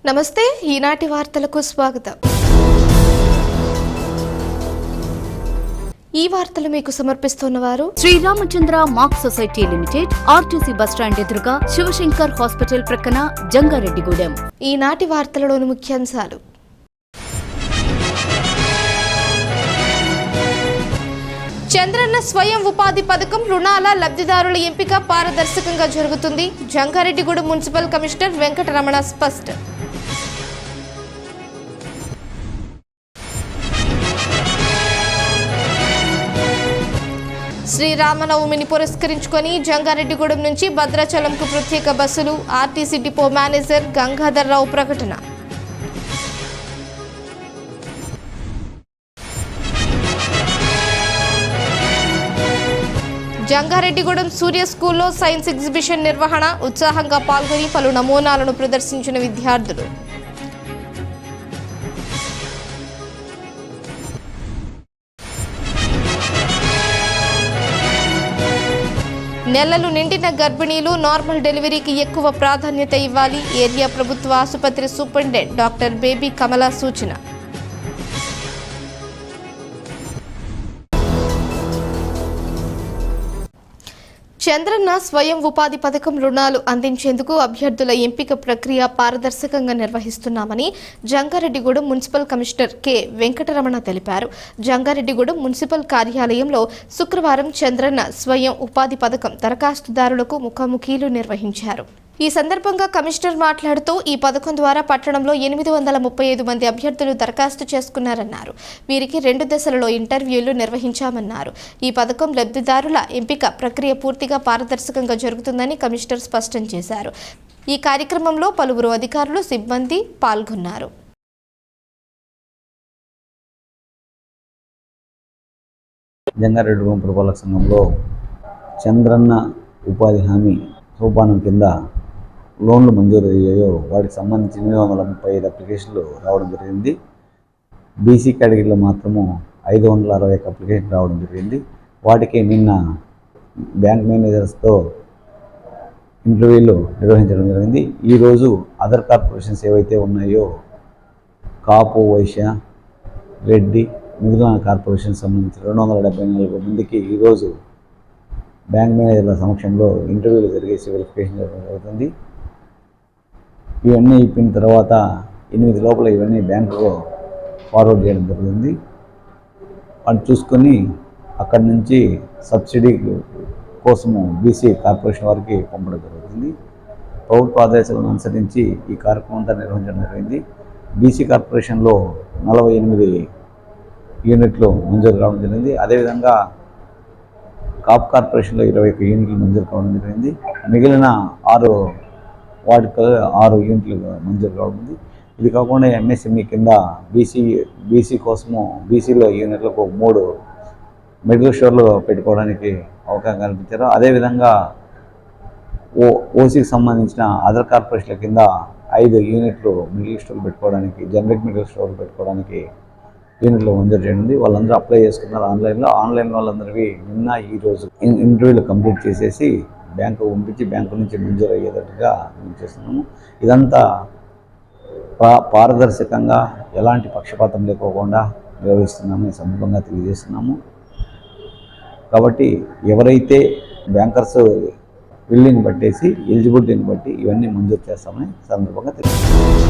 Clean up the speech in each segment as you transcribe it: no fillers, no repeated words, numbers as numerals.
నమస్తే ఈనాటి వార్తలకు స్వాగతం। ఈ వార్తలు మీకు సమర్పిస్తున్నవారు Sriramachandra mark society limited, RTC bus stand ఎదురుగా, శివశంకర్ హాస్పిటల్ ప్రక్కన, జంగారెడ్డిగూడెం। ఈనాటి వార్తలలోని ముఖ్యాంశాలు: చంద్రన్న స్వయం ఉపాధి పథకం రుణాల లబ్ధిదారుల ఎంపిక పారదర్శకంగా జరుగుతుంది, జంగారెడ్డిగూడెం మున్సిపల్ కమిషనర్ వెంకటరమణ స్పష్టం। శ్రీరామనవమిని పురస్కరించుకొని జంగారెడ్డిగూడెం నుంచి భద్రాచలంకు ప్రత్యేక బస్సులు, ఆర్టీసీ డిపో మేనేజర్ గంగాధర్రావు ప్రకటన। జంగారెడ్డిగూడెం సూర్య స్కూల్లో సైన్స్ ఎగ్జిబిషన్ నిర్వహణ, ఉత్సాహంగా పాల్గొని పలు నమూనాలను ప్రదర్శించిన విద్యార్థులు। నెలలు నిండిన గర్భిణీలు నార్మల్ డెలివరీకి ఎక్కువ ప్రాధాన్యత ఇవ్వాలి, ఏరియా ప్రభుత్వ ఆసుపత్రి సూపరింటెండెంట్ డాక్టర్ బేబీ కమల సూచన। చంద్రన్న స్వయం ఉపాధి పథకం రుణాలు అందించేందుకు అభ్యర్థుల ఎంపిక ప్రక్రియ పారదర్శకంగా నిర్వహిస్తున్నామని Jangareddygudem municipal commissioner K Venkataramana తెలిపారు। జంగారెడ్డిగూడెం మున్సిపల్ కార్యాలయంలో శుక్రవారం చంద్రన్న స్వయం ఉపాధి పథకం దరఖాస్తుదారులకు ముఖాముఖీలు నిర్వహించారు। ఈ సందర్భంగా కమిషనర్ మాట్లాడుతూ ఈ పథకం ద్వారా పట్టణంలో 835 మంది అభ్యర్థులు దరఖాస్తు చేసుకున్నారన్నారు। వీరికి 2 దశలలో ఇంటర్వ్యూలు నిర్వహించామన్నారు। ఈ పథకం లబ్ధిదారుల ఎంపిక ప్రక్రియ పూర్తిగా పారదర్శకంగా జరుగుతుందని కమిషనర్ స్పష్టం చేశారు। ఈ కార్యక్రమంలో పలువురు అధికారులు, సిబ్బంది పాల్గొన్నారు। జంగారెడ్డిగూడెం పురపాలక సంఘంలో చంద్రన్న ఉపాధి హామీ సోపానం కింద లోన్లు మంజూరు అయ్యాయో వాటికి సంబంధించి 835 అప్లికేషన్లు రావడం జరిగింది। బీసీ కేటగిరీలో మాత్రము 561 అప్లికేషన్ రావడం జరిగింది। వాటికి నిన్న బ్యాంక్ మేనేజర్స్తో ఇంటర్వ్యూలు నిర్వహించడం జరిగింది। ఈరోజు అదర్ కార్పొరేషన్స్ ఏవైతే ఉన్నాయో కాపు, వైశ్య, రెడ్డి, మిగిలిన కార్పొరేషన్ సంబంధించి 274 మందికి ఈరోజు బ్యాంక్ మేనేజర్ల సమక్షంలో ఇంటర్వ్యూలు జరిగేసి వెరిఫికేషన్ జరుగుతుంది। ఇవన్నీ ఇప్పిన తర్వాత 8 లోపల ఇవన్నీ బ్యాంకులో ఫార్వర్డ్ చేయడం జరుగుతుంది। వాళ్ళు చూసుకొని అక్కడి నుంచి సబ్సిడీ కోసము బీసీ కార్పొరేషన్ వారికి పంపడం జరుగుతుంది। ప్రభుత్వ ఆదేశాలను అనుసరించి ఈ కార్యక్రమం అంతా నిర్వహించడం జరిగింది। బీసీ కార్పొరేషన్లో 48 యూనిట్లు మంజూరు కావడం జరిగింది। అదేవిధంగా కాప్ కార్పొరేషన్లో 21 యూనిట్లు మంజూరు కావడం జరిగింది। మిగిలిన 6 వాటికి 6 యూనిట్లు మంజూరు కావడం ఉంది। ఇది కాకుండా ఎంఎస్ఎంఈ కింద బీసీ కోసము బీసీలో యూనిట్లకు 3 మెడికల్ స్టోర్లు పెట్టుకోవడానికి అవకాశం కల్పించారు। అదేవిధంగా ఓసీకి సంబంధించిన అదర్ కార్పొరేషన్ల కింద 5 యూనిట్లు మెడికల్ స్టోర్లు పెట్టుకోవడానికి, జనరిక్ మెడికల్ స్టోర్లు పెట్టుకోవడానికి యూనిట్లో మంజూరు చేయండి। వాళ్ళందరూ అప్లై చేసుకున్నారు ఆన్లైన్లో వాళ్ళందరికీ నిన్న ఈరోజు ఇంటర్వ్యూలు కంప్లీట్ చేసేసి బ్యాంకు పంపించి బ్యాంకు నుంచి మంజూరు అయ్యేటట్టుగా మేము చేస్తున్నాము। ఇదంతా పారదర్శకంగా ఎలాంటి పక్షపాతం లేకోకుండా నిర్వహిస్తున్నాము ఈ సందర్భంగా తెలియజేస్తున్నాము। కాబట్టి ఎవరైతే బ్యాంకర్స్ బిల్లింగ్ బట్టేసి ఎలిజిబిలిటీని బట్టి ఇవన్నీ మంజూరు చేస్తామని సందర్భంగా తెలియజేస్తున్నాము।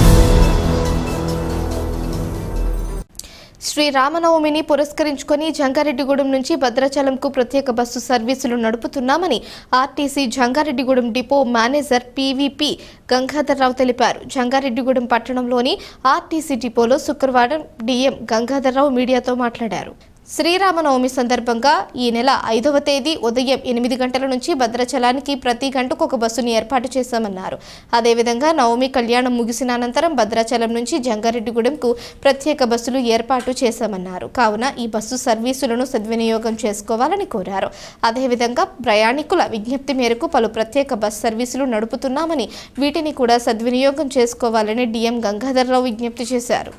శ్రీరామనవమిని పురస్కరించుకొని జంగారెడ్డిగూడెం నుంచి భద్రాచలంకు ప్రత్యేక బస్సు సర్వీసులు నడుపుతున్నామని RTC Jangareddygudem depot manager PVP Gangadhar Rao తెలిపారు। జంగారెడ్డిగూడెం పట్టణంలోని ఆర్టీసీ డిపోలో శుక్రవారం డీఎం గంగాధర్రావు మీడియాతో మాట్లాడారు। శ్రీరామనవమి సందర్భంగా ఈ నెల 5వ తేదీ ఉదయం 8 గంటల నుంచి భద్రాచలానికి ప్రతి గంటకు ఒక బస్సును ఏర్పాటు చేశామన్నారు। అదేవిధంగా నవమి కళ్యాణం ముగిసిన అనంతరం భద్రాచలం నుంచి జంగారెడ్డిగూడెంకు ప్రత్యేక బస్సులు ఏర్పాటు చేశామన్నారు। కావున ఈ బస్సు సర్వీసులను సద్వినియోగం చేసుకోవాలని కోరారు। అదేవిధంగా ప్రయాణికుల విజ్ఞప్తి మేరకు పలు ప్రత్యేక బస్ సర్వీసులు నడుపుతున్నామని వీటిని కూడా సద్వినియోగం చేసుకోవాలని డీఎం గంగాధర్రావు విజ్ఞప్తి చేశారు।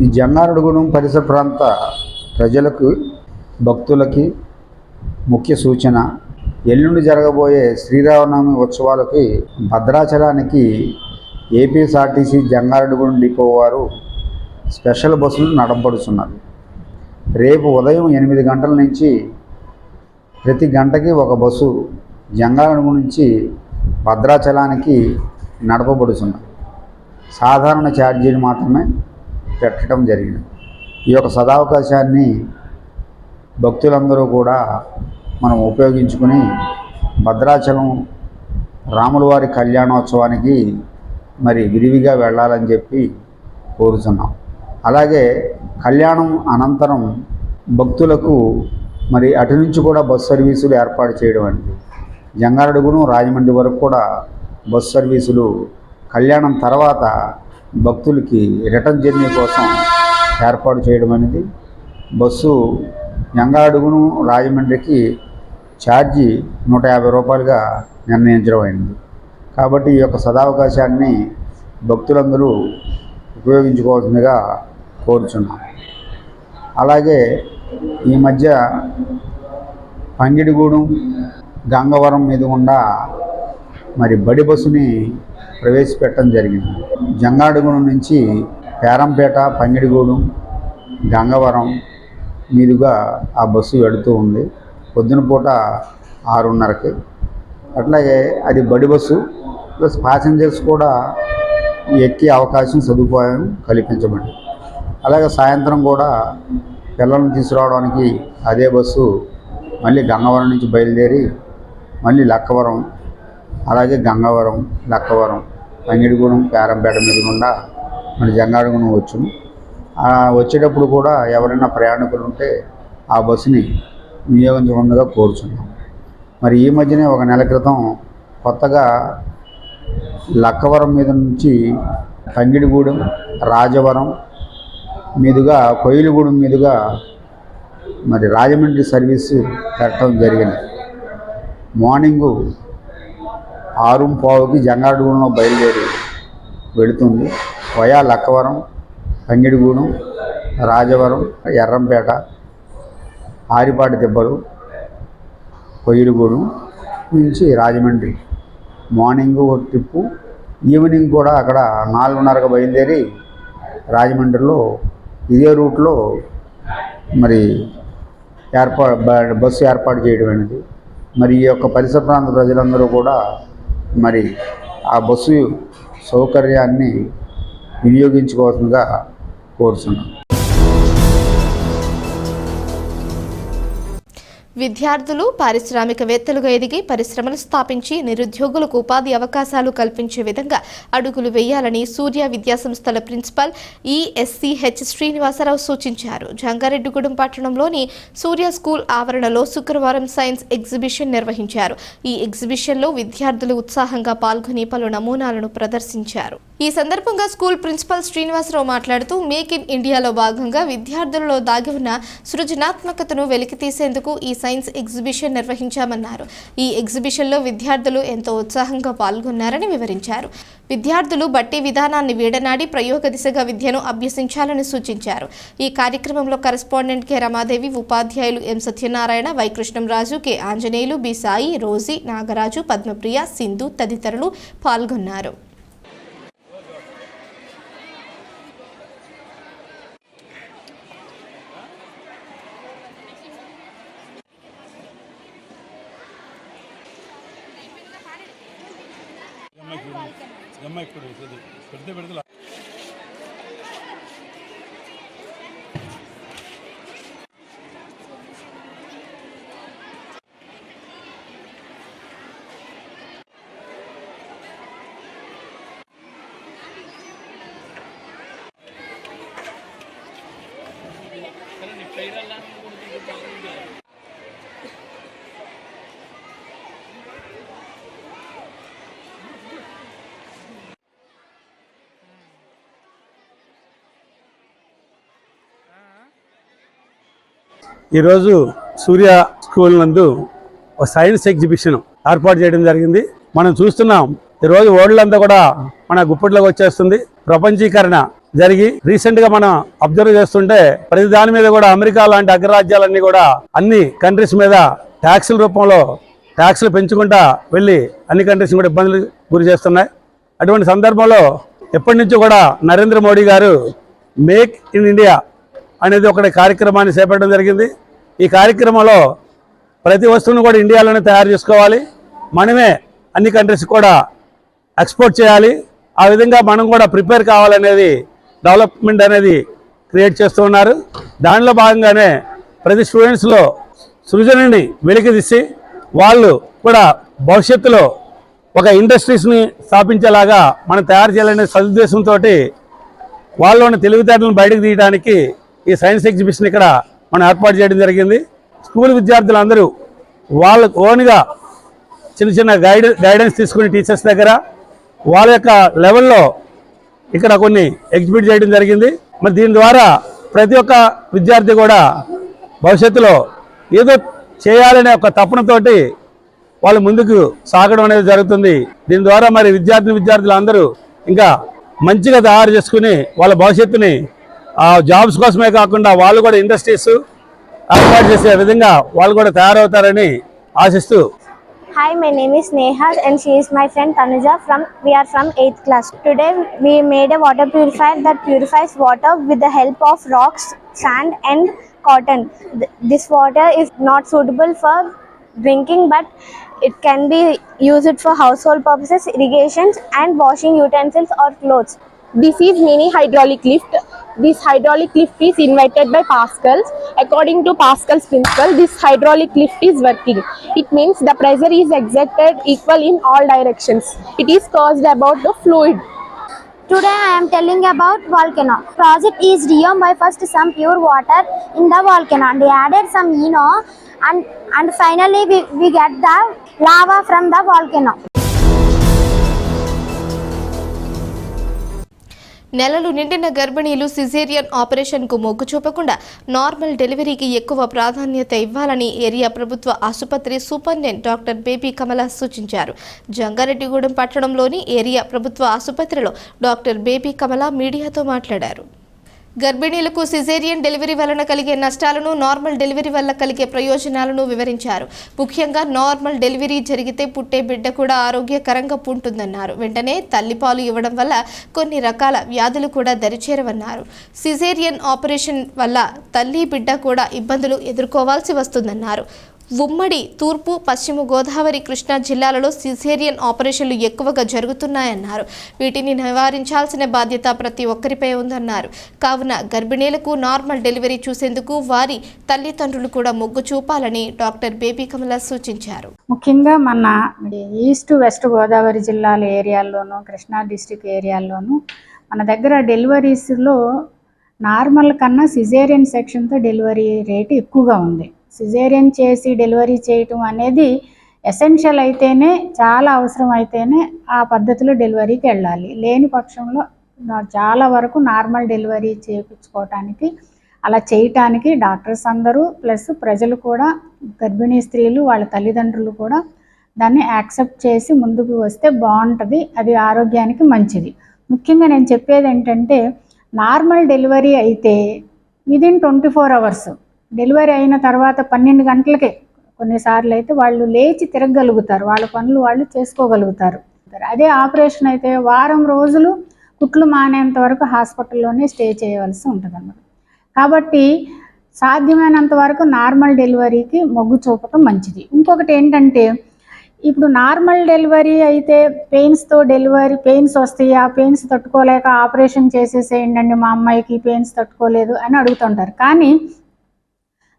ఈ జంగారెడ్డిగూడెం పరిసర ప్రాంత ప్రజలకు, భక్తులకి ముఖ్య సూచన, ఎల్లుండి జరగబోయే శ్రీరామనవమి ఉత్సవాలకి భద్రాచలానికి ఏపీఎస్ఆర్టీసీ జంగారెడ్డిగూడెం డిపో వారు స్పెషల్ బస్సులు నడపబడుతున్నారు. రేపు ఉదయం 8 గంటల నుంచి ప్రతి గంటకి ఒక బస్సు జంగారెడ్డిగూడెం నుంచి భద్రాచలానికి నడపబడుతున్నారు. సాధారణ ఛార్జీలు మాత్రమే పెట్టడం జరిగింది. ఈ యొక్క సదావకాశాన్ని భక్తులందరూ కూడా మనం ఉపయోగించుకుని భద్రాచలం రాములవారి కళ్యాణోత్సవానికి మరి విరివిగా వెళ్ళాలని చెప్పి కోరుతున్నాం. అలాగే కళ్యాణం అనంతరం భక్తులకు మరి అటు నుంచి కూడా బస్ సర్వీసులు ఏర్పాటు చేయడం అనేది, జంగారెడ్డిగూడెం రాజమండ్రి వరకు కూడా బస్ సర్వీసులు కళ్యాణం తర్వాత భక్తులకి రిటర్న్ జర్నీ కోసం ఏర్పాటు చేయడం అనేది, బస్సు జంగారెడ్డిగూడెం రాజమండ్రికి ఛార్జీ 150 రూపాయలుగా నిర్ణయించడం అయింది. కాబట్టి ఈ యొక్క సదావకాశాన్ని భక్తులందరూ ఉపయోగించుకోవాల్సిందిగా కోరుచున్నాం. అలాగే ఈ మధ్య పంగిడిగూడెం గంగవరం మీద గుండా మరి బడి బస్సుని ప్రవేశపెట్టడం జరిగింది. జంగారెడ్డిగూడెం నుంచి పేరంపేట, పంగిడిగూడెం, గంగవరం మీదుగా ఆ బస్సు వెళుతూ ఉంది. పొద్దున పూట 6:30కి. అట్లాగే అది బడి బస్సు ప్లస్ ప్యాసింజర్స్ కూడా ఎక్కే అవకాశం, సదుపాయం కల్పించబడింది. అలాగే సాయంత్రం కూడా పిల్లల్ని తీసుకురావడానికి అదే బస్సు మళ్ళీ గంగవరం నుంచి బయలుదేరి మళ్ళీ లక్కవరం, అలాగే గంగవరం, లక్కవరం, పంగిడిగూడెం, పేరంపేట మీద గుండా మన జంగారెడ్డిగూడెం వచ్చును. వచ్చేటప్పుడు కూడా ఎవరైనా ప్రయాణికులు ఉంటే ఆ బస్సుని వినియోగించకుండా కోరుచున్నాం. మరి ఈ మధ్యనే ఒక నెల క్రితం కొత్తగా లక్కవరం మీద నుంచి పంగిడిగూడెం, రాజవరం మీదుగా కొయిలుగూడెం మీదుగా మరి రాజమండ్రి సర్వీసు పెట్టడం జరిగింది. మార్నింగు 6:15కి జంగారెడ్డిగూడెంలో బయలుదేరి వెళుతుంది. వయా లక్కవరం, పంగిడిగూడెం, రాజవరం, ఎర్రంపేట, ఆరిపాటి దెబ్బలు, కొయ్యిలగూడెం నుంచి రాజమండ్రి మార్నింగ్ ఒక ట్రిప్పు, ఈవినింగ్ కూడా అక్కడ 4:30కి బయలుదేరి రాజమండ్రిలో ఇదే రూట్లో మరి బస్సు ఏర్పాటు చేయడం అనేది. మరి ఈ యొక్క పరిసర ప్రాంత ప్రజలందరూ కూడా మరి ఆ బస్సు సౌకర్యాన్ని వినియోగించుకోవాల్సిందిగా కోరుతున్నాం. విద్యార్థులు పారిశ్రామికవేత్తలుగా ఎదిగి పరిశ్రమలు స్థాపించి నిరుద్యోగులకు ఉపాధి అవకాశాలు కల్పించే విధంగా అడుగులు వేయాలని సూర్య విద్యాసంస్థల ప్రిన్సిపల్ ఈఎస్సిహెచ్ శ్రీనివాసరావు సూచించారు. జంగారెడ్డిగూడెం పట్టణంలోని సూర్య స్కూల్ ఆవరణలో శుక్రవారం సైన్స్ ఎగ్జిబిషన్ నిర్వహించారు. ఈ ఎగ్జిబిషన్లో విద్యార్థులు ఉత్సాహంగా పాల్గొని పలు నమూనాలను ప్రదర్శించారు. ఈ సందర్భంగా స్కూల్ ప్రిన్సిపల్ శ్రీనివాసరావు మాట్లాడుతూ మేక్ ఇన్ ఇండియాలో భాగంగా విద్యార్థులలో దాగి ఉన్న సృజనాత్మకతను వెలికితీసేందుకు ఈ సైన్స్ ఎగ్జిబిషన్ నిర్వహించామన్నారు. ఈ ఎగ్జిబిషన్లో విద్యార్థులు ఎంతో ఉత్సాహంగా పాల్గొన్నారని వివరించారు. విద్యార్థులు బట్టి విధానాన్ని వీడనాడి ప్రయోగ దిశగా విద్యను అభ్యసించాలని సూచించారు. ఈ కార్యక్రమంలో కరెస్పాండెంట్ కె రమాదేవి, ఉపాధ్యాయులు M Satyanarayana, Y Krishnamraju, K Anjaneyulu, B Sai, Rosy, Nagaraju, Padmapriya, Sindhu తదితరులు పాల్గొన్నారు. ఈరోజు సూర్య స్కూల్ నందు ఒక సైన్స్ ఎగ్జిబిషన్ ఏర్పాటు చేయడం జరిగింది. మనం చూస్తున్నాం ఈరోజు వరల్డ్ అంతా కూడా మన గుప్పట్లోకి వచ్చేస్తుంది. ప్రపంచీకరణ జరిగి రీసెంట్ గా మనం అబ్జర్వ్ చేస్తుంటే ప్రతి దాని మీద కూడా అమెరికా లాంటి అగ్రరాజ్యాలన్నీ కూడా అన్ని కంట్రీస్ మీద ట్యాక్సుల రూపంలో ట్యాక్సులు పెంచుకుంటా వెళ్ళి అన్ని కంట్రీస్ కూడా ఇబ్బందులు గురి చేస్తున్నాయి. అటువంటి సందర్భంలో ఎప్పటి నుంచో కూడా నరేంద్ర మోడీ గారు మేక్ ఇన్ ఇండియా అనేది ఒకటి కార్యక్రమాన్ని చేపట్టడం జరిగింది. ఈ కార్యక్రమంలో ప్రతి వస్తువును కూడా ఇండియాలోనే తయారు చేసుకోవాలి, మనమే అన్ని కంట్రీస్ కూడా ఎక్స్పోర్ట్ చేయాలి, ఆ విధంగా మనం కూడా ప్రిపేర్ కావాలనేది డెవలప్మెంట్ అనేది క్రియేట్ చేస్తూ ఉన్నారు. దానిలో భాగంగానే ప్రతి స్టూడెంట్స్లో సృజనని వెలికితీసి వాళ్ళు కూడా భవిష్యత్తులో ఒక ఇండస్ట్రీస్ని స్థాపించేలాగా మనం తయారు చేయాలనే సదుద్దేశంతో వాళ్ళలోని తెలివితేటలను బయటకు తీయడానికి ఈ సైన్స్ ఎగ్జిబిషన్ ఇక్కడ మనం ఏర్పాటు చేయడం జరిగింది. స్కూల్ విద్యార్థులందరూ వాళ్ళ ఓన్గా చిన్న చిన్న గైడెన్స్ తీసుకుని టీచర్స్ దగ్గర వాళ్ళ యొక్క లెవెల్లో ఇక్కడ కొన్ని ఎగ్జిబిట్ చేయడం జరిగింది. మరి దీని ద్వారా ప్రతి ఒక్క విద్యార్థి కూడా భవిష్యత్తులో ఏదో చేయాలనే ఒక తపనతోటి వాళ్ళు ముందుకు సాగడం అనేది జరుగుతుంది. దీని ద్వారా మరి విద్యార్థులు అందరూ ఇంకా మంచిగా తయారు చేసుకుని వాళ్ళ భవిష్యత్తుని జాబ్స్ కోసమే కాకుండా వాళ్ళు కూడా ఇండస్ట్రీస్ ఏర్పాటు చేసే విధంగా వాళ్ళు కూడా తయారవుతారని ఆశిస్తూ. Hi, my name is Neha and she is my friend Tanuja. We are from 8th class. Today we made a water purifier that purifies water with the help of rocks, sand and cotton. This water is not suitable for drinking, but it can be used for household purposes, irrigations and washing utensils or clothes. This is mini hydraulic lift. This hydraulic lift is invented by Pascal. According to Pascal's principle, this hydraulic lift is working. It means the pressure is exerted equal in all directions. It is caused about the fluid. Today I am telling about volcano. Project is Riom by first some pure water in the volcano. They added some ENO and finally we get the lava from the volcano. నెలలు నిండిన గర్భిణీలు caesarean ఆపరేషన్కు మొగ్గు చూపకుండా normal డెలివరీకి ఎక్కువ ప్రాధాన్యత ఇవ్వాలని area ప్రభుత్వ ఆసుపత్రి సూపరింటెండెంట్ డాక్టర్ బేబీ కమల సూచించారు. జంగారెడ్డిగూడెం పట్టణంలోని ఏరియా ప్రభుత్వ ఆసుపత్రిలో డాక్టర్ బేబీ కమల మీడియాతో మాట్లాడారు. గర్భిణీలకు సిజేరియన్ డెలివరీ వలన కలిగే నష్టాలను, నార్మల్ డెలివరీ వల్ల కలిగే ప్రయోజనాలను వివరించారు. ముఖ్యంగా నార్మల్ డెలివరీ జరిగితే పుట్టే బిడ్డ కూడా ఆరోగ్యకరంగా ఉంటుందన్నారు. వెంటనే తల్లిపాలు ఇవ్వడం వల్ల కొన్ని రకాల వ్యాధులు కూడా దరిచేరవన్నారు. సిజేరియన్ ఆపరేషన్ వల్ల తల్లి బిడ్డ కూడా ఇబ్బందులు ఎదుర్కోవాల్సి వస్తుందన్నారు. ఉమ్మడి తూర్పు, పశ్చిమ గోదావరి, కృష్ణా జిల్లాలలో సిజేరియన్ ఆపరేషన్లు ఎక్కువగా జరుగుతున్నాయన్నారు. వీటిని నివారించాల్సిన బాధ్యత ప్రతి ఒక్కరిపై ఉందన్నారు. కావున గర్భిణీలకు నార్మల్ డెలివరీ చూసేందుకు వారి తల్లిదండ్రులు కూడా మొగ్గు చూపాలని డాక్టర్ బేబీ కమల సూచించారు. ముఖ్యంగా మన ఈస్ట్ వెస్ట్ గోదావరి జిల్లాల ఏరియాల్లోనూ, కృష్ణా డిస్టిక్ ఏరియాల్లోనూ మన దగ్గర డెలివరీస్లో నార్మల్ కన్నా సిజేరియన్ సెక్షన్తో డెలివరీ రేటు ఎక్కువగా ఉంది. సిజేరియన్ చేసి డెలివరీ చేయటం అనేది ఎసెన్షియల్ అయితేనే, చాలా అవసరం అయితేనే ఆ పద్ధతిలో డెలివరీకి వెళ్ళాలి. లేని పక్షంలో చాలా వరకు నార్మల్ డెలివరీ చేయించుకోవటానికి, అలా చేయటానికి డాక్టర్స్ అందరూ ప్లస్ ప్రజలు కూడా, గర్భిణీ స్త్రీలు వాళ్ళ తల్లిదండ్రులు కూడా దాన్ని యాక్సెప్ట్ చేసి ముందుకు వస్తే బాగుంటుంది. అది ఆరోగ్యానికి మంచిది. ముఖ్యంగా నేను చెప్పేది ఏంటంటే, నార్మల్ డెలివరీ అయితే విదిన్ 24 hours డెలివరీ అయిన తర్వాత 12 గంటలకే కొన్నిసార్లు అయితే వాళ్ళు లేచి తిరగగలుగుతారు, వాళ్ళ పనులు వాళ్ళు చేసుకోగలుగుతారు. అదే ఆపరేషన్ అయితే వారం రోజులు కుట్లు మానేంత వరకు హాస్పిటల్లోనే స్టే చేయవలసి ఉంటుంది అన్నమాట. కాబట్టి సాధ్యమైనంత వరకు నార్మల్ డెలివరీకి మొగ్గు చూపటం మంచిది. ఇంకొకటి ఏంటంటే, ఇప్పుడు నార్మల్ డెలివరీ అయితే పెయిన్స్ వస్తాయి, ఆ పెయిన్స్ తట్టుకోలేక ఆపరేషన్ చేసేసేయండి, మా అమ్మాయికి పెయిన్స్ తట్టుకోలేదు అని అడుగుతుంటారు. కానీ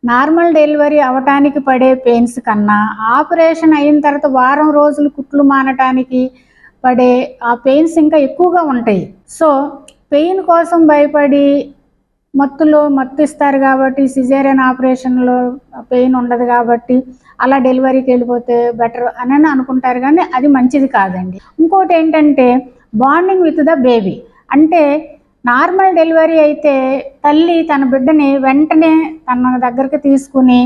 నార్మల్ డెలివరీ అవటానికి పడే పెయిన్స్ కన్నా ఆపరేషన్ అయిన తర్వాత వారం రోజులు కుట్లు మానటానికి పడే ఆ పెయిన్స్ ఇంకా ఎక్కువగా ఉంటాయి. సో పెయిన్ కోసం భయపడి మత్తు ఇస్తారు కాబట్టి, సిజేరియన్ ఆపరేషన్లో పెయిన్ ఉండదు కాబట్టి అలా డెలివరీకి వెళ్ళిపోతే బెటర్ అని అనుకుంటారు, కానీ అది మంచిది కాదండి. ఇంకోటి ఏంటంటే, బాండింగ్ విత్ ద బేబీ. అంటే నార్మల్ డెలివరీ అయితే తల్లి తన బిడ్డని వెంటనే తన దగ్గరికి తీసుకుని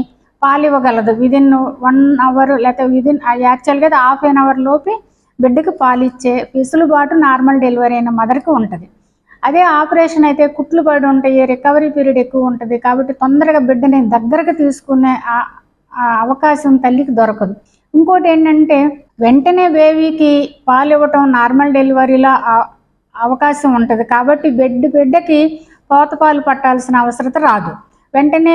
పాలు ఇవ్వగలదు. విదిన్ 1 hour లేకపోతే యాక్చువల్గా 1/2 hour లోపే బిడ్డకి పాలు ఇచ్చే వెసులుబాటు నార్మల్ డెలివరీ అయిన మదర్కి ఉంటుంది. అదే ఆపరేషన్ అయితే కుట్లు పడి ఉంటాయి, రికవరీ పీరియడ్ ఎక్కువ ఉంటుంది కాబట్టి తొందరగా బిడ్డని దగ్గరకు తీసుకునే అవకాశం తల్లికి దొరకదు. ఇంకోటి ఏంటంటే వెంటనే బేబీకి పాలు ఇవ్వటం నార్మల్ డెలివరీలో అవకాశం ఉంటుంది. కాబట్టి బిడ్డకి పోత పాలు పట్టాల్సిన అవసరం రాదు. వెంటనే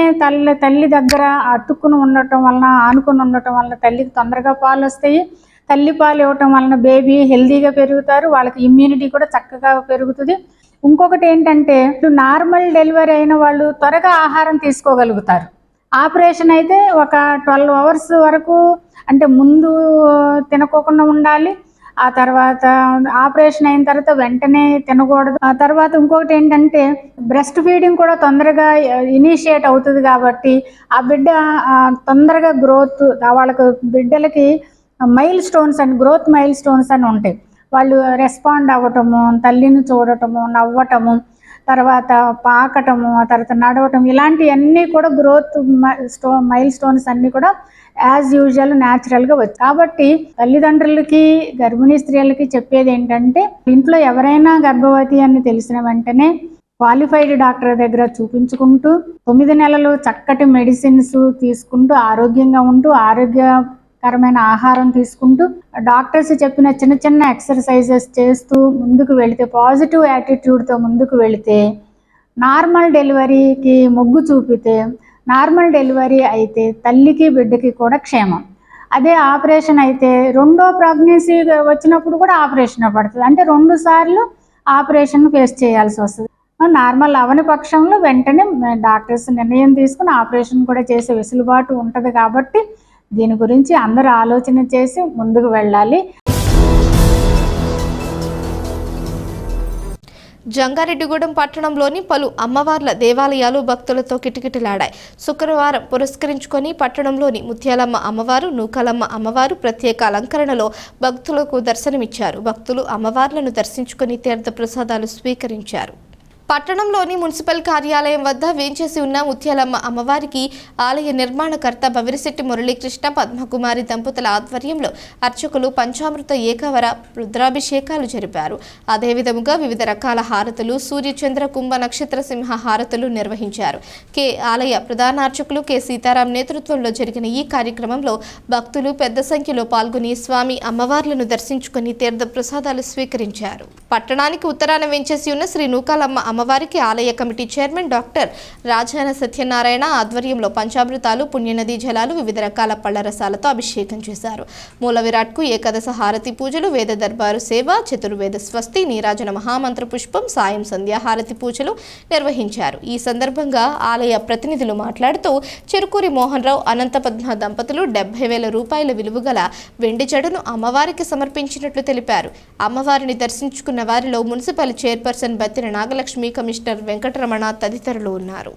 తల్లి దగ్గర అతుక్కుని ఉండటం వలన, ఆనుకుని ఉండటం వలన తల్లికి తొందరగా పాలు వస్తాయి. తల్లి పాలు ఇవ్వటం వలన బేబీ హెల్తీగా పెరుగుతారు, వాళ్ళకి ఇమ్యూనిటీ కూడా చక్కగా పెరుగుతుంది. ఇంకొకటి ఏంటంటే నార్మల్ డెలివరీ అయిన వాళ్ళు త్వరగా ఆహారం తీసుకోగలుగుతారు. ఆపరేషన్ అయితే ఒక 12 అవర్స్ వరకు అంటే ముందు తినకోకుండా ఉండాలి. ఆ తర్వాత ఆపరేషన్ అయిన తర్వాత వెంటనే తినకూడదు. ఆ తర్వాత ఇంకొకటి ఏంటంటే బ్రెస్ట్ ఫీడింగ్ కూడా తొందరగా ఇనిషియేట్ అవుతుంది. కాబట్టి ఆ బిడ్డ తొందరగా గ్రోత్, వాళ్ళకి బిడ్డలకి గ్రోత్ మైల్ స్టోన్స్ అని ఉంటాయి. వాళ్ళు రెస్పాండ్ అవ్వటము, తల్లిని చూడటము, నవ్వటము, తర్వాత పాకటము, ఆ తర్వాత నడవటం, ఇలాంటివన్నీ కూడా గ్రోత్ మైల్ స్టోన్స్ అన్నీ కూడా యాజ్ యూజువల్ న్యాచురల్గా వచ్చాయి. కాబట్టి తల్లిదండ్రులకి, గర్భిణీ స్త్రీలకి చెప్పేది ఏంటంటే ఇంట్లో ఎవరైనా గర్భవతి అని తెలిసిన వెంటనే క్వాలిఫైడ్ డాక్టర్ దగ్గర చూపించుకుంటూ 9 నెలలు చక్కటి మెడిసిన్స్ తీసుకుంటూ ఆరోగ్యంగా ఉంటూ ఆరోగ్యకరమైన ఆహారం తీసుకుంటూ డాక్టర్స్ చెప్పిన చిన్న చిన్న ఎక్సర్సైజెస్ చేస్తూ ముందుకు వెళితే, పాజిటివ్ యాటిట్యూడ్తో ముందుకు వెళితే, నార్మల్ డెలివరీకి మొగ్గు చూపితే, నార్మల్ డెలివరీ అయితే తల్లికి బిడ్డకి కూడా క్షేమం. అదే ఆపరేషన్ అయితే రెండో ప్రెగ్నెన్సీ వచ్చినప్పుడు కూడా ఆపరేషన్ పడుతుంది. అంటే 2 సార్లు ఆపరేషన్ ఫేస్ చేయాల్సి వస్తుంది. నార్మల్ అవని పక్షంలో వెంటనే డాక్టర్స్ నిర్ణయం తీసుకుని ఆపరేషన్ కూడా చేసే వెసులుబాటు ఉంటుంది. కాబట్టి దీని గురించి అందరూ ఆలోచన చేసి ముందుకు వెళ్ళాలి. జంగారెడ్డిగూడెం పట్టణంలోని పలు అమ్మవార్ల దేవాలయాలు భక్తులతో కిటకిటలాడాయి. శుక్రవారం పురస్కరించుకొని పట్టణంలోని ముత్యాలమ్మ అమ్మవారు, నూకాలమ్మ అమ్మవారు ప్రత్యేక అలంకరణలో భక్తులకు దర్శనమిచ్చారు. భక్తులు అమ్మవార్లను దర్శించుకొని తీర్థ ప్రసాదాలు స్వీకరించారు. పట్టణంలోని మున్సిపల్ కార్యాలయం వద్ద వేంచేసి ఉన్న ముత్యాలమ్మ అమ్మవారికి ఆలయ నిర్మాణకర్త బవిరిశెట్టి మురళీకృష్ణ, పద్మకుమారి దంపతుల ఆధ్వర్యంలో అర్చకులు పంచామృత ఏకవర రుద్రాభిషేకాలు జరిపారు. అదేవిధంగా వివిధ రకాల హారతులు, సూర్య చంద్ర కుంభ నక్షత్ర సింహ హారతులు నిర్వహించారు. ఆలయ ప్రధాన అర్చకులు కె సీతారాం నేతృత్వంలో జరిగిన ఈ కార్యక్రమంలో భక్తులు పెద్ద సంఖ్యలో పాల్గొని స్వామి అమ్మవార్లను దర్శించుకుని తీర్థ ప్రసాదాలు స్వీకరించారు. పట్టణానికి ఉత్తరాన వేంచేసి ఉన్న శ్రీ నూకాలమ్మ అమ్మవారికి ఆలయ committee chairman doctor Rajana Satyanarayana ఆధ్వర్యంలో పంచామృతాలు, పుణ్యనదీ జలాలు, వివిధ రకాల పళ్ల రసాలతో అభిషేకం చేశారు. మూల విరాట్కు ఏకాదశ హారతి పూజలు, వేద దర్బారు సేవ, చతుర్వేద స్వస్తి, నీరాజన మహామంత్ర పుష్పం, సాయం సంధ్యాహారతి పూజలు నిర్వహించారు. ఈ సందర్భంగా ఆలయ ప్రతినిధులు మాట్లాడుతూ చెరుకూరి మోహన్ రావు, అనంత పద్మ దంపతులు 70,000 రూపాయల విలువగల వెండి జడను అమ్మవారికి సమర్పించినట్లు తెలిపారు. అమ్మవారిని దర్శించుకున్న వారిలో municipal chairperson Battina Nagalakshmi, commissioner Venkataramana తదితరులు ఉన్నారు.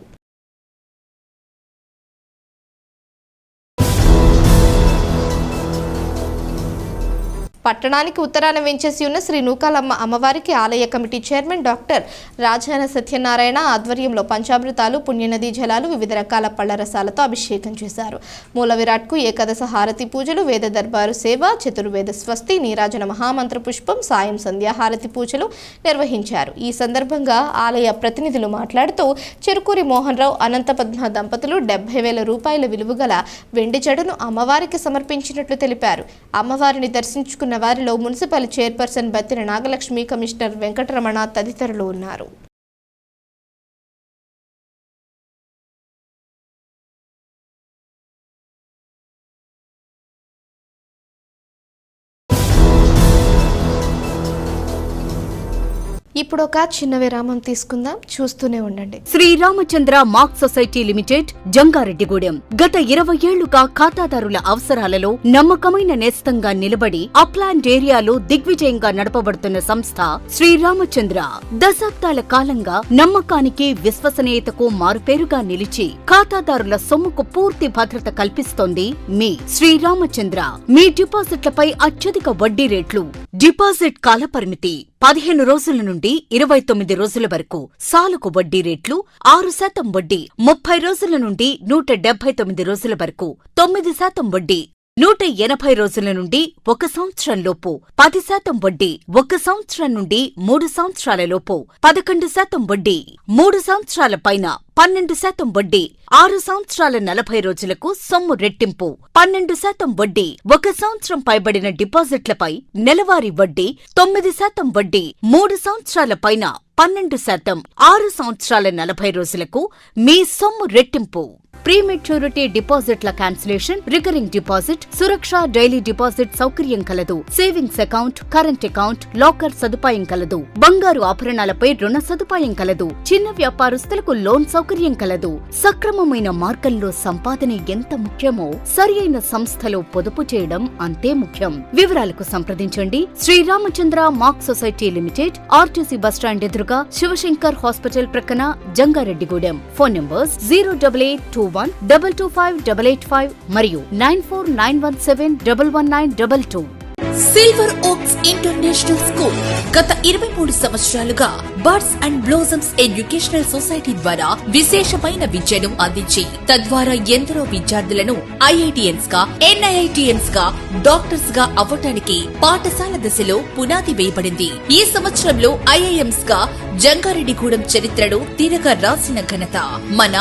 పట్టణానికి ఉత్తరాన వెంచేసి ఉన్న శ్రీ నూకాలమ్మ అమ్మవారికి ఆలయ committee chairman doctor Rajana Satyanarayana ఆధ్వర్యంలో పంచామృతాలు, పుణ్యనదీ జలాలు, వివిధ రకాల పళ్ల రసాలతో అభిషేకం చేశారు. మూల విరాట్కు ఏకాదశ హారతి పూజలు, వేద దర్బారు సేవ, చతుర్వేద స్వస్తి, నీరాజన మహామంత్ర పుష్పం, సాయం సంధ్యాహారతి పూజలు నిర్వహించారు. ఈ సందర్భంగా ఆలయ ప్రతినిధులు మాట్లాడుతూ చెరుకూరి మోహన్ రావు, అనంత పద్మ దంపతులు 70,000 రూపాయల విలువగల వెండి జడను అమ్మవారికి సమర్పించినట్లు తెలిపారు. అమ్మవారిని దర్శించుకున్న వారిలో municipal chairperson Battina Nagalakshmi, commissioner Venkataramana తదితరులు ఉన్నారు. ఇప్పుడు ఒక చిన్న విరామం తీసుకుందాం, చూస్తూనే ఉండండి. Sriramachandra mark society limited, Jangareddygudem. గత 20 ఏళ్లుగా ఖాతాదారుల అవసరాలలో నమ్మకమైన నేస్తంగా నిలబడి అప్లాండ్ ఏరియాలో దిగ్విజయంగా నడపబడుతున్న సంస్థ శ్రీరామచంద్ర. దశాబ్దాల కాలంగా నమ్మకానికి, విశ్వసనీయతకు మారుపేరుగా నిలిచి ఖాతాదారుల సొమ్ముకు పూర్తి భద్రత కల్పిస్తోంది మీ శ్రీరామచంద్ర. మీ డిపాజిట్లపై అత్యధిక వడ్డీ రేట్లు, డిపాజిట్ కాలపరిమితి 15 రోజుల నుండి 29 రోజుల వరకు, సాలుకు వడ్డీ రేట్లు 6% వడ్డీ, 30 రోజుల నుండి 179 రోజుల వరకు 9% వడ్డీ. 180 రోజుల నుండి 1 సంవత్సరం లోపు 10% వడ్డీ, 1 సంవత్సరం నుండి 3 సంవత్సరాల లోపు 11% వడ్డీ, 3 సంవత్సరాల పైన 12% వడ్డీ, 6 సంవత్సరాల 40 రోజులకు సొమ్ము రెట్టింపు 12% వడ్డీ, 1 సంవత్సరం పైబడిన డిపాజిట్లపై నెలవారీ వడ్డీ 9% వడ్డీ, 3 సంవత్సరాల పైన 12%, 6 సంవత్సరాల 40 రోజులకు మీ సొమ్ము రెట్టింపు. ప్రీమెచ్యూరిటీ డిపాజిట్ల క్యాన్సిలేషన్, రికరింగ్ డిపాజిట్, సురక్ష డైలీ డిపాజిట్ సౌకర్యం కలదు. Savings account, current account, locker సదుపాయం కలదు. బంగారు ఆభరణాలపై రుణ సదుపాయం కలదు. చిన్న వ్యాపారస్తులకు లోన్ సౌకర్యం కలదు. సక్రమమైన మార్గంలో సంపాదన ఎంత ముఖ్యమో సరియైన సంస్థలో పొదుపు చేయడం అంతే ముఖ్యం. వివరాలకు సంప్రదించండి. Sriramachandra mark society limited, RTC bus stand ఎదురుగా, శివశంకర్ హాస్పిటల్ ప్రక్కన, జంగారెడ్డిగూడెం. ఫోన్ నంబర్స్ 08821225885 మరియు 9491711922. సిల్వర్ ఓక్స్ ఇంటర్నేషనల్ స్కూల్ గత 23 సంవత్సరాలుగా birds and blossoms educational society ద్వారా విశేషమైన విద్యను అందించి తద్వారా ఎందరో విద్యార్థులను ఐఐటిఎన్స్ గా, ఎన్ఐఐటిఎన్స్ గా, డాక్టర్స్ గా అవ్వటానికి పాఠశాల దశలో పునాది వేయబడింది. ఈ సంవత్సరంలో ఐఐఎంస్ గా జంగారెడ్డిగూడెం చరిత్రను తిరగ రాసిన ఘనత మన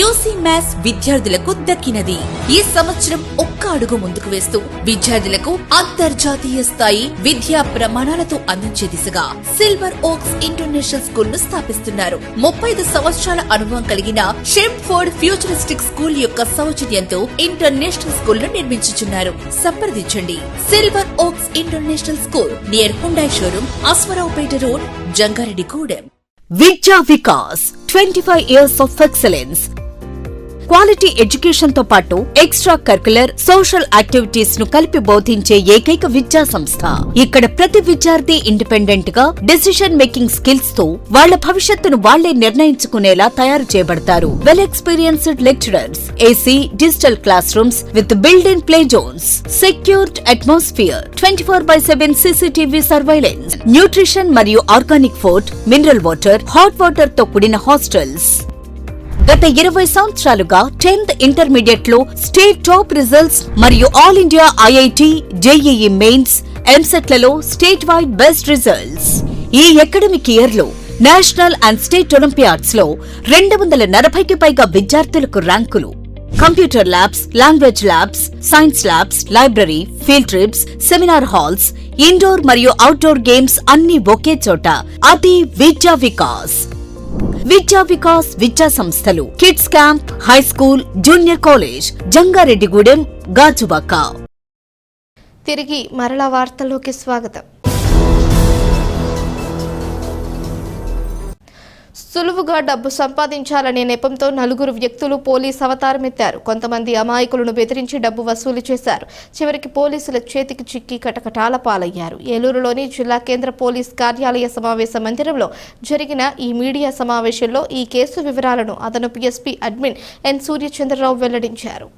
యూసీ మ్యాథ్స్ విద్యార్థులకు దక్కినది. ఈ సంవత్సరం ఒక్క అడుగు ముందుకు వేస్తూ విద్యార్థులకు అంతర్జాతీయ స్థాయి విద్యా ప్రమాణాలతో అందించే దిశగా సిల్వర్ ఓక్స్ ఇంటర్నేషనల్ స్కూల్ ను స్థాపిస్తున్నారు. 35 సంవత్సరాల అనుభవం కలిగిన షెంఫోర్డ్ ఫ్యూచరిస్టిక్ స్కూల్ యొక్క సౌజన్యంతో ఇంటర్నేషనల్ స్కూల్ ను నిర్మించుచున్నారు. సంప్రదించండి. Silver Oaks International School near Hyundai showroom, Aswaraopeta road, Jangareddygudem. Vidya Vikas 25 years of excellence. Quality education తో పాటు ఎక్స్ట్రా కరికులర్, సోషల్ యాక్టివిటీస్ ను కలిపి బోధించే ఏకైక విద్యా సంస్థ. ఇక్కడ ప్రతి విద్యార్థి ఇండిపెండెంట్ గా డెసిషన్ మేకింగ్ స్కిల్స్ తో వాళ్ల భవిష్యత్తును వాళ్లే నిర్ణయించుకునేలా తయారు చేయబడతారు. Well experienced lecturers, AC, digital class rooms with built in play zones, secured atmosphere, 24/7 CCTV surveillance, nutrition మరియు organic food, mineral water, hot water తో కూడిన హాస్టల్స్. గత 20 సంవత్సరాలుగా 10th ఇంటర్మీడియట్ లో స్టేట్ టాప్ రిజల్ట్స్ మరియు all India IIT, JEE mains, ఎంసెట్లలో state wide best results. ఈ academic year లో నేషనల్ అండ్ స్టేట్ ఒలింపియాడ్స్ లో 240కి పైగా విద్యార్థులకు ర్యాంకులు. Computer labs, language labs, science labs, library, field trips, seminar halls, indoor మరియు అవుట్డోర్ గేమ్స్ అన్ని ఒకే చోట. అది విద్యా వికాస్. విద్యా వికాస్ విద్యా సంస్థలు, kids camp, high school, junior college, Jangareddygudem, Gajuwaka. తిరిగి మరలా వార్తల్లోకి స్వాగతం. సులువుగా డబ్బు సంపాదించాలనే నెపంతో 4 వ్యక్తులు పోలీస్ అవతారమెత్తారు. కొంతమంది అమాయకులను బెదిరించి డబ్బు వసూలు చేశారు. చివరికి పోలీసుల చేతికి చిక్కి కటకటాల పాలయ్యారు. ఏలూరులోని జిల్లా కేంద్ర పోలీస్ కార్యాలయ సమావేశ మందిరంలో జరిగిన ఈ మీడియా సమావేశంలో ఈ కేసు వివరాలను అదనపు ఎస్పీ అడ్మిన్ ఎన్ సూర్యచంద్రరావు వెల్లడించారు.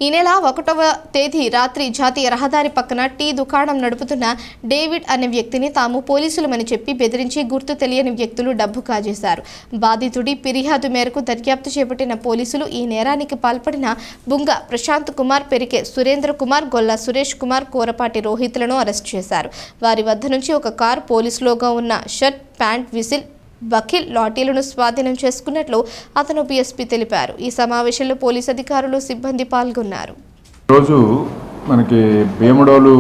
ఈ నెల 1వ తేదీ రాత్రి జాతీయ రహదారి పక్కన టీ దుకాణం నడుపుతున్న డేవిడ్ అనే వ్యక్తిని తాము పోలీసులమని చెప్పి బెదిరించి గుర్తు తెలియని వ్యక్తులు డబ్బు కాజేశారు. బాధితుడి ఫిర్యాదు మేరకు దర్యాప్తు చేపట్టిన పోలీసులు ఈ నేరానికి పాల్పడిన బుంగ ప్రశాంత్ కుమార్, పెరికే సురేంద్ర కుమార్, గొల్ల సురేష్ కుమార్, కోరపాటి రోహిత్లను అరెస్ట్ చేశారు. వారి వద్ద నుంచి ఒక కారు, పోలీస్ లోగో ఉన్న షర్ట్, ప్యాంట్, విసిల్, వకీల్, లాఠీలను స్వాధీనం చేసుకున్నట్లు అతను ఎస్పీ తెలిపారు. ఈ సమావేశంలో పోలీసు అధికారులు, సిబ్బంది పాల్గొన్నారు. రోజు మనకి భీమడోలు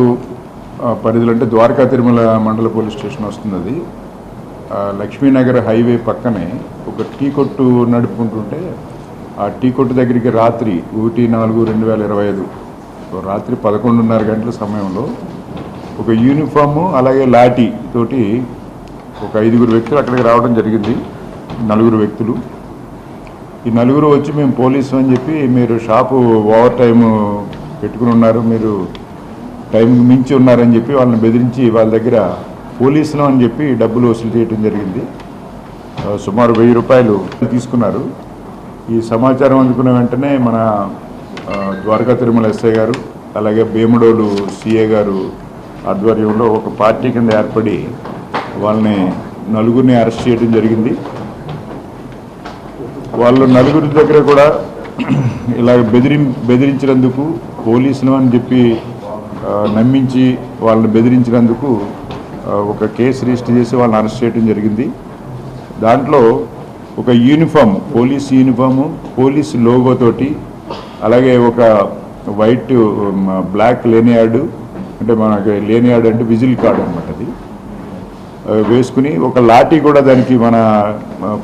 పరిధిలో అంటే ద్వారకా తిరుమల మండల పోలీస్ స్టేషన్ వస్తుంది. అది లక్ష్మీనగర్ హైవే పక్కనే ఒక టీ కొట్టు నడుపుకుంటుంటే ఆ టీ కొట్టు దగ్గరికి రాత్రి 1/4/2025 రాత్రి 11:30 గంటల సమయంలో ఒక యూనిఫాము అలాగే లాఠీ తోటి ఒక 5 వ్యక్తులు అక్కడికి రావడం జరిగింది. 4 వ్యక్తులు. ఈ 4 వచ్చి మేము పోలీసు అని చెప్పి, మీరు షాపు ఓవర్ టైము పెట్టుకుని ఉన్నారు, మీరు టైంకి మించి ఉన్నారని చెప్పి వాళ్ళని బెదిరించి వాళ్ళ దగ్గర పోలీసులు అని చెప్పి డబ్బులు వసూలు చేయడం జరిగింది. సుమారు 1000 రూపాయలు తీసుకున్నారు. ఈ సమాచారం అందుకున్న వెంటనే మన ద్వారకా తిరుమల ఎస్ఐ గారు అలాగే భీమడోలు సిఏ గారు ఆధ్వర్యంలో ఒక పార్టీ కింద ఏర్పడి వాళ్ళని 4 అరెస్ట్ చేయడం జరిగింది. వాళ్ళు 4 దగ్గర కూడా ఇలా బెదిరించినందుకు పోలీసులు అని చెప్పి నమ్మించి వాళ్ళని బెదిరించినందుకు ఒక కేసు రిజిస్టర్ చేసి వాళ్ళని అరెస్ట్ చేయడం జరిగింది. దాంట్లో ఒక యూనిఫామ్, పోలీస్ యూనిఫాము, పోలీస్ లోగోతోటి, అలాగే ఒక వైట్ బ్లాక్ లేనియార్డు, అంటే మనకి లేనియార్డు అంటే విజిల్ కార్డు అనమాట, అది వేసుకుని ఒక లాఠీ కూడా, దానికి మన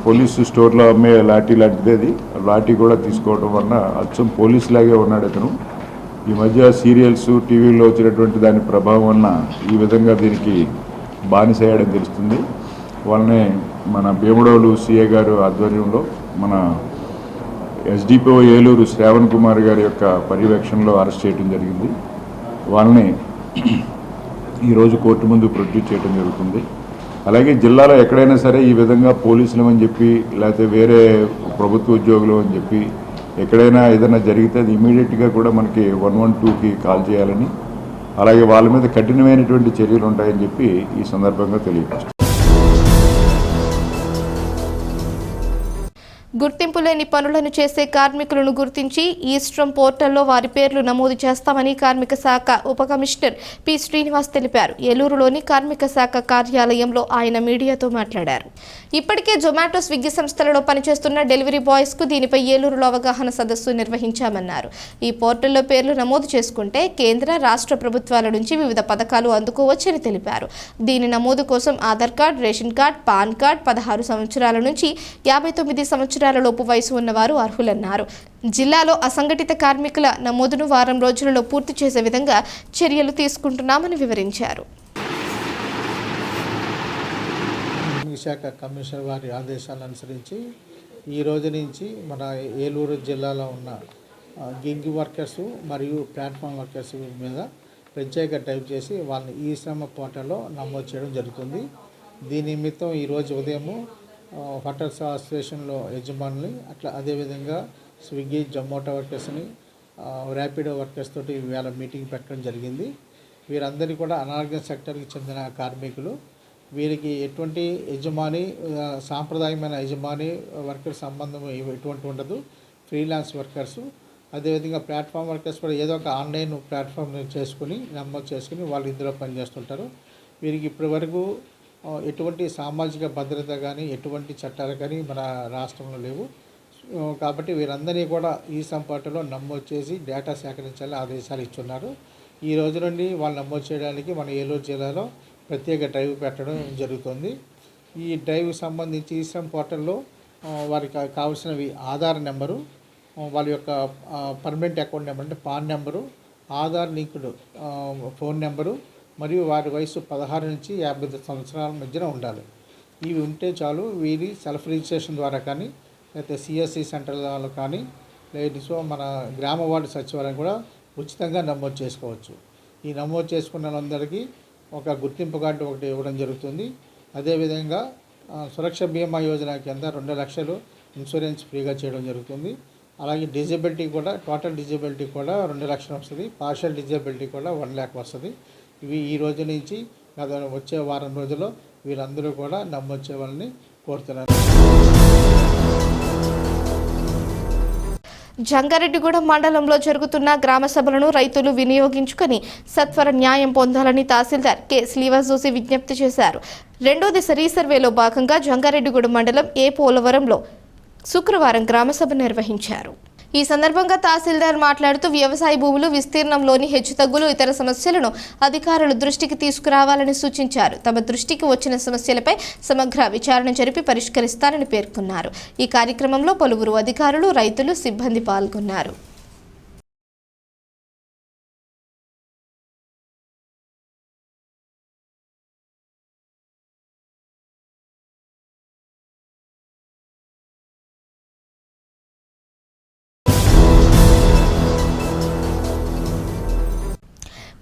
పోలీసు స్టోర్లో అమ్మే లాఠీ లాంటిది, అది లాఠీ కూడా తీసుకోవడం వలన అచ్చం పోలీస్ లాగే ఉన్నాడు అతను. ఈ మధ్య సీరియల్స్, టీవీలో వచ్చినటువంటి దాని ప్రభావం వలన ఈ విధంగా దీనికి బానిసయ్యాడని తెలుస్తుంది. వాళ్ళని మన భీమడోలు సిఏ గారు ఆధ్వర్యంలో మన ఎస్డిపిఓ ఏలూరు శ్రావణ్ కుమార్ గారి యొక్క పర్యవేక్షణలో అరెస్ట్ చేయడం జరిగింది. వాళ్ళని ఈరోజు కోర్టు ముందు ప్రొడ్యూస్ చేయడం జరుగుతుంది. అలాగే జిల్లాలో ఎక్కడైనా సరే ఈ విధంగా పోలీసులు అని చెప్పి, లేకపోతే వేరే ప్రభుత్వ ఉద్యోగులు అని చెప్పి ఎక్కడైనా ఏదైనా జరిగితే అది ఇమీడియట్గా కూడా మనకి 112కి కాల్ చేయాలని, అలాగే వాళ్ళ మీద కఠినమైనటువంటి చర్యలు ఉంటాయని చెప్పి ఈ సందర్భంగా తెలియపరుస్తాను. గుర్తింపు లేని పనులను చేసే కార్మికులను గుర్తించి ఈస్ట్రమ్ పోర్టల్లో వారి పేర్లు నమోదు చేస్తామని కార్మిక శాఖ ఉప కమిషనర్ పి శ్రీనివాస్ తెలిపారు. ఏలూరులోని కార్మిక శాఖ కార్యాలయంలో ఆయన మీడియాతో మాట్లాడారు. ఇప్పటికే జొమాటో, స్విగ్గీ సంస్థలలో పనిచేస్తున్న డెలివరీ బాయ్స్కు దీనిపై ఏలూరులో అవగాహన సదస్సు నిర్వహించామన్నారు. ఈ పోర్టల్లో పేర్లు నమోదు చేసుకుంటే కేంద్ర, రాష్ట్ర ప్రభుత్వాల నుంచి వివిధ పథకాలు అందుకోవచ్చని తెలిపారు. దీని నమోదు కోసం Aadhaar card, ration card, pan card, 16 సంవత్సరాల నుంచి 59 సంవత్సరాలలోపు వయసు ఉన్నవారు అర్హులన్నారు. జిల్లాలో అసంఘటిత కార్మికుల నమోదును వారం రోజులలో పూర్తి చేసే విధంగా చర్యలు తీసుకుంటున్నామని వివరించారు. శాఖ కమిషనర్ వారి ఆదేశాలను అనుసరించి ఈ రోజు నుంచి మన ఏలూరు జిల్లాలో ఉన్న గిగ్ వర్కర్స్ మరియు ప్లాట్ఫామ్ వర్కర్స్ మీద ప్రత్యేక టైప్ చేసి వాళ్ళని ఈ శ్రమ పోర్టల్లో నమోదు చేయడం జరుగుతుంది. దీని నిమిత్తం ఈరోజు ఉదయము హోటల్స్ అసోసియేషన్లో యజమానులు, అట్లా అదేవిధంగా స్విగ్గీ, జొమాటో వర్కర్స్ని, ర్యాపిడో వర్కర్స్ తోటి ఇవాళ మీటింగ్ పెట్టడం జరిగింది. వీరందరికీ కూడా అనార్గనైజ్డ్ సెక్టర్కి చెందిన కార్మికులు. వీరికి ఎటువంటి యజమాని, సాంప్రదాయమైన యజమాని వర్కర్ సంబంధం ఎటువంటి ఉండదు. ఫ్రీలాన్స్ వర్కర్సు, అదేవిధంగా ప్లాట్ఫామ్ వర్కర్స్ కూడా ఏదో ఒక ఆన్లైన్ ప్లాట్ఫామ్ చేసుకుని నమోదు చేసుకుని వాళ్ళు ఇందులో పనిచేస్తుంటారు. వీరికి ఇప్పటి వరకు ఎటువంటి సామాజిక భద్రత కానీ ఎటువంటి చట్టాలు కానీ మన రాష్ట్రంలో లేవు. కాబట్టి వీరందరినీ కూడా ఈ సంపాటలో నమోదు చేసి డేటా సేకరించాలని ఆదేశాలు ఇచ్చున్నారు. ఈ రోజు నుండి వాళ్ళు నమోదు చేయడానికి మన ఏలూరు జిల్లాలో ప్రత్యేక డ్రైవ్ పెట్టడం జరుగుతుంది. ఈ డ్రైవ్కి సంబంధించి ఈ శ్రమ్ పోర్టల్లో వారికి కావాల్సినవి ఆధార్ నెంబరు, వాళ్ళ యొక్క పర్మనెంట్ అకౌంట్ నెంబర్ అంటే pan number, Aadhaar linked phone number, మరియు వారి వయసు 16 నుంచి 50 సంవత్సరాల మధ్యన ఉండాలి. ఇవి ఉంటే చాలు. వీరి సెల్ఫ్ రిజిస్ట్రేషన్ ద్వారా కానీ, లేకపోతే సిఎస్సి సెంటర్లో కానీ, లేదా మన గ్రామ వార్డు సచివాలయం కూడా ఉచితంగా నమోదు చేసుకోవచ్చు. ఈ నమోదు చేసుకున్న వాళ్ళందరికీ ఒక గుర్తింపు కార్డు ఒకటి ఇవ్వడం జరుగుతుంది. అదేవిధంగా సురక్ష బీమా యోజన కింద 2 లక్షలు ఇన్సూరెన్స్ ఫ్రీగా చేయడం జరుగుతుంది. అలాగే డిజబిలిటీ కూడా, టోటల్ డిజబిలిటీ కూడా 2 లక్షలు వస్తుంది. పార్షియల్ డిజబిలిటీ కూడా 1 lakh వస్తుంది. ఇవి ఈ రోజు నుంచి వచ్చే వారం రోజుల్లో వీరందరూ కూడా నమోదు చేయాలని కోరుతున్నారు. జంగారెడ్డిగూడెం మండలంలో జరుగుతున్న గ్రామ సభలను రైతులు వినియోగించుకుని సత్వర న్యాయం పొందాలని తహసీల్దార్ కె శ్రీనివాస్ జోషి విజ్ఞప్తి చేశారు. 2వ దశ రీసర్వేలో భాగంగా జంగారెడ్డిగూడెం మండలం ఏ పోలవరంలో శుక్రవారం గ్రామసభ నిర్వహించారు. ఈ సందర్భంగా తహసీల్దార్ మాట్లాడుతూ వ్యవసాయ భూములు విస్తీర్ణంలోని హెచ్చుతగ్గులు, ఇతర సమస్యలను అధికారుల దృష్టికి తీసుకురావాలని సూచించారు. తమ దృష్టికి వచ్చిన సమస్యలపై సమగ్ర విచారణ జరిపి పరిష్కరిస్తారని పేర్కొన్నారు. ఈ కార్యక్రమంలో పలువురు అధికారులు, రైతులు, సిబ్బంది పాల్గొన్నారు.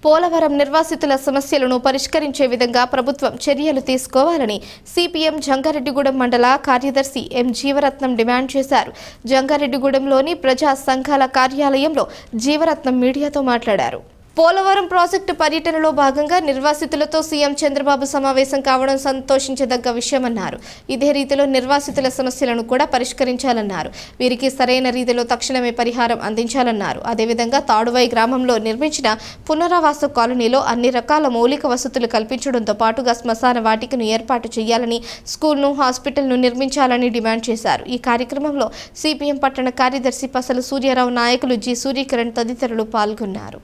పోలవరం నిర్వాసితుల సమస్యలను పరిష్కరించే విధంగా ప్రభుత్వం చర్యలు తీసుకోవాలని సిపిఎం జంగారెడ్డిగూడెం మండల కార్యదర్శి ఎం జీవరత్నం డిమాండ్ చేశారు. జంగారెడ్డిగూడెంలోని ప్రజా సంఘాల కార్యాలయంలో జీవరత్నం మీడియాతో మాట్లాడారు. పోలవరం ప్రాజెక్టు పర్యటనలో భాగంగా నిర్వాసితులతో సీఎం చంద్రబాబు సమావేశం కావడం సంతోషించదగ్గ విషయమన్నారు. ఇదే రీతిలో నిర్వాసితుల సమస్యలను కూడా పరిష్కరించాలన్నారు. వీరికి సరైన రీతిలో తక్షణమే పరిహారం అందించాలన్నారు. అదేవిధంగా తాడువై గ్రామంలో నిర్మించిన పునరావాస కాలనీలో అన్ని రకాల మౌలిక వసతులు కల్పించడంతో పాటుగా శ్మశాన వాటికను ఏర్పాటు చేయాలని, స్కూల్ను, హాస్పిటల్ను నిర్మించాలని డిమాండ్ చేశారు. ఈ కార్యక్రమంలో సిపిఎం పట్టణ కార్యదర్శి పసల సూర్యారావు, నాయకులు జి సూర్యకిరణ్ తదితరులు పాల్గొన్నారు.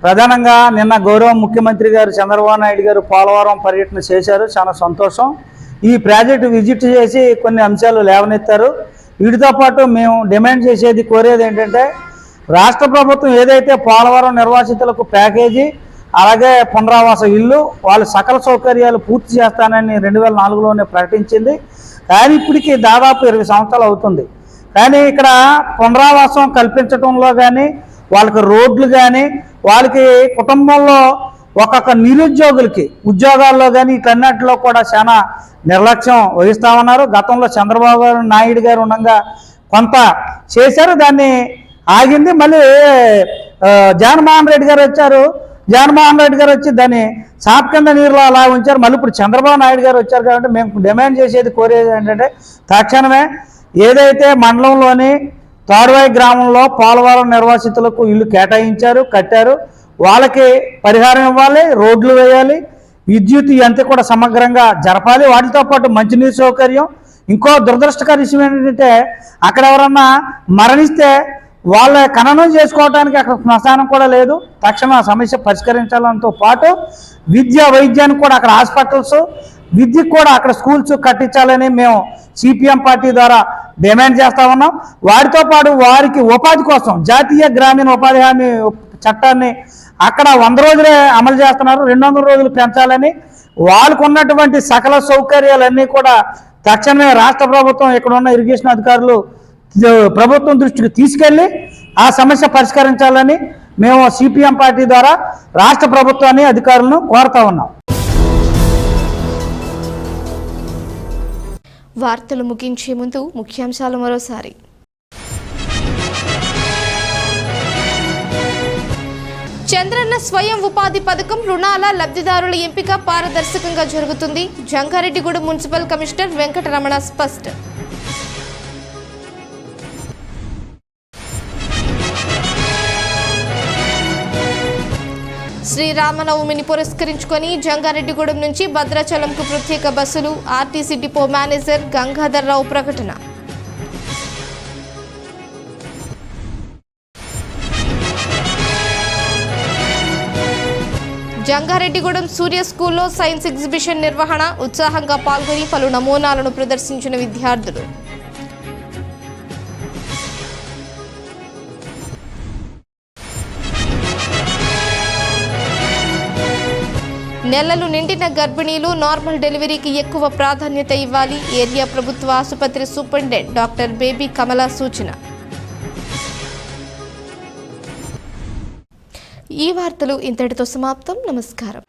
ప్రధానంగా నిన్న గౌరవ ముఖ్యమంత్రి గారు చంద్రబాబు నాయుడు గారు పోలవరం పర్యటన చేశారు. చాలా సంతోషం. ఈ ప్రాజెక్టు విజిట్ చేసి కొన్ని అంశాలు లేవనెత్తారు. వీటితో పాటు మేము డిమాండ్ చేసేది, కోరేది ఏంటంటే, రాష్ట్ర ప్రభుత్వం ఏదైతే పోలవరం నిర్వాసితులకు ప్యాకేజీ, అలాగే పునరావాస ఇల్లు, వాళ్ళ సకల సౌకర్యాలు పూర్తి చేస్తానని 2004లోనే ప్రకటించింది. కానీ ఇప్పటికీ దాదాపు 20 సంవత్సరాలు అవుతుంది. కానీ ఇక్కడ పునరావాసం కల్పించడంలో కానీ, వాళ్ళకి రోడ్లు కానీ, వాళ్ళకి కుటుంబంలో ఒక్కొక్క నిరుద్యోగులకి ఉద్యోగాల్లో కానీ ఇట్లన్నిటిలో కూడా చాలా నిర్లక్ష్యం వహిస్తామన్నారు. గతంలో చంద్రబాబు నాయుడు గారు ఉండగా కొంత చేశారు, దాన్ని ఆగింది. మళ్ళీ జగన్మోహన్ రెడ్డి గారు వచ్చారు. జగన్మోహన్ రెడ్డి గారు వచ్చి దాన్ని సాప్ కింద నీరులో అలా ఉంచారు. మళ్ళీ ఇప్పుడు చంద్రబాబు నాయుడు గారు వచ్చారు. కాబట్టి మేము డిమాండ్ చేసేది, కోరేది ఏంటంటే, తక్షణమే ఏదైతే మండలంలోని తాడువాయి గ్రామంలో పోలవరం నిర్వాసితులకు ఇల్లు కేటాయించారు, కట్టారు, వాళ్ళకి పరిహారం ఇవ్వాలి, రోడ్లు వేయాలి, విద్యుత్ ఇవంతా కూడా సమగ్రంగా జరపాలి. వాటితో పాటు మంచినీరు సౌకర్యం. ఇంకో దురదృష్టకర విషయం ఏంటంటే, అక్కడ ఎవరన్నా మరణిస్తే వాళ్ళ ఖననం చేసుకోవడానికి అక్కడ శ్మశానం కూడా లేదు. తక్షణం ఆ సమస్య పరిష్కరించాలతో పాటు విద్య, వైద్యానికి కూడా అక్కడ హాస్పిటల్స్, విద్యకు కూడా అక్కడ స్కూల్స్ కట్టించాలని మేము సిపిఎం పార్టీ ద్వారా డిమాండ్ చేస్తా ఉన్నాం. వాటితో పాటు వారికి ఉపాధి కోసం జాతీయ గ్రామీణ ఉపాధి హామీ చట్టాన్ని అక్కడ 100 రోజులే అమలు చేస్తున్నారు, 200 రోజులు పెంచాలని, వాళ్ళకు ఉన్నటువంటి సకల సౌకర్యాలన్నీ కూడా తక్షణమే రాష్ట్ర ప్రభుత్వం, ఇక్కడ ఉన్న ఇరిగేషన్ అధికారులు ప్రభుత్వం దృష్టికి తీసుకెళ్లి ఆ సమస్య పరిష్కరించాలని మేము సిపిఎం పార్టీ ద్వారా రాష్ట్ర ప్రభుత్వాన్ని, అధికారులను కోరుతా ఉన్నాం. వార్తలు ముగించే ముందు ముఖ్యాంశాలు మరోసారి. చంద్రన్న స్వయం ఉపాధి పథకం రుణాల లబ్ధిదారుల ఎంపిక పారదర్శకంగా జరుగుతుంది. జంగారెడ్డిగూడెం మున్సిపల్ కమిషనర్ వెంకటరమణ స్పష్టం. శ్రీరామనవమిని పురస్కరించుకొని జంగారెడ్డిగూడెం నుంచి భద్రాచలంకు ప్రత్యేక బస్సులు, ఆర్టీసీ డిపో మేనేజర్ గంగాధర్ రావు ప్రకటన. జంగారెడ్డిగూడెం సూర్య స్కూల్లో సైన్స్ ఎగ్జిబిషన్ నిర్వహణ, ఉత్సాహంగా పాల్గొని పలు నమూనాలను ప్రదర్శించిన విద్యార్థులు. నెలలు నిండిన గర్భిణీలు నార్మల్ డెలివరీకి ఎక్కువ ప్రాధాన్యత ఇవ్వాలి. ఏరియా ప్రభుత్వ ఆసుపత్రి సూపరింటెండెంట్ డాక్టర్ బేబీ కమల సూచన. ఈ వార్తలు ఇంతటితో సమాప్తం. నమస్కారం.